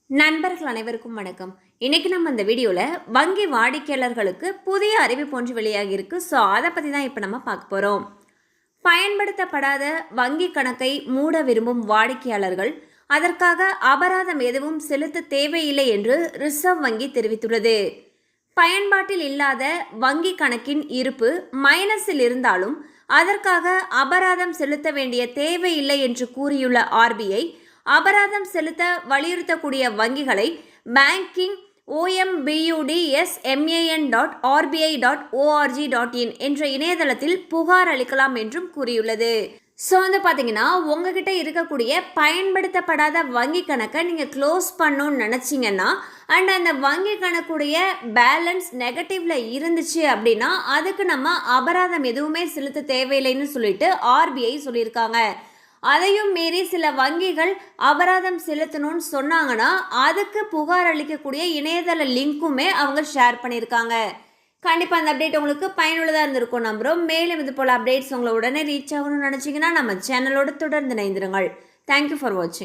நண்பர்கள் அனைவருக்கும் வணக்கம். இன்னைக்கு நம்ம இந்த வீடியோவில் வங்கி வாடிக்கையாளர்களுக்கு புதிய அறிவிப்பு ஒன்று வெளியாகி இருக்கு. ஸோ அதை பற்றி தான் இப்போ நம்ம பார்க்க போகிறோம். பயன்படுத்தப்படாத வங்கி கணக்கை மூட விரும்பும் வாடிக்கையாளர்கள் அதற்காக அபராதம் எதுவும் செலுத்த தேவையில்லை என்று ரிசர்வ் வங்கி தெரிவித்துள்ளது. பயன்பாட்டில் இல்லாத வங்கி கணக்கின் இருப்பு மைனஸில் இருந்தாலும் அதற்காக அபராதம் செலுத்த வேண்டிய தேவையில்லை என்று கூறியுள்ள ஆர்பிஐ, அபராதம் செலுத்த வலியுறுத்தக்கூடிய வங்கிகளை பேங்கிங் ombudSMAN.RBI.org.in என்ற இணையதளத்தில் புகார் அளிக்கலாம் என்றும் கூறியுள்ளது. ஸோ வந்து பார்த்தீங்கன்னா, உங்ககிட்ட இருக்கக்கூடிய பயன்படுத்தப்படாத வங்கி கணக்கை நீங்கள் க்ளோஸ் பண்ணணும்னு நினச்சிங்கன்னா, அண்ட் அந்த வங்கி கணக்குடைய பேலன்ஸ் நெகட்டிவ்ல இருந்துச்சு அப்படின்னா அதுக்கு நம்ம அபராதம் எதுவுமே செலுத்த தேவையில்லைன்னு சொல்லிட்டு ஆர்பிஐ சொல்லியிருக்காங்க. அதையும் மீறி சில வங்கிகள் அபராதம் செலுத்தணும்னு சொன்னாங்கன்னா அதுக்கு புகார் அளிக்கக்கூடிய இணையதள லிங்க்குமே அவங்க ஷேர் பண்ணியிருக்காங்க. கண்டிப்பாக அந்த அப்டேட் உங்களுக்கு பயனுள்ளதாக இருந்திருக்கும் நம்புகிறோம். மேலும் இது போல் அப்டேட்ஸ் உங்களை உடனே ரீச் ஆகணும்னு நினச்சிங்கன்னா நம்ம சேனலோடு தொடர்ந்து இணைந்திருங்கள். தேங்க்யூ ஃபார் வாட்சிங்.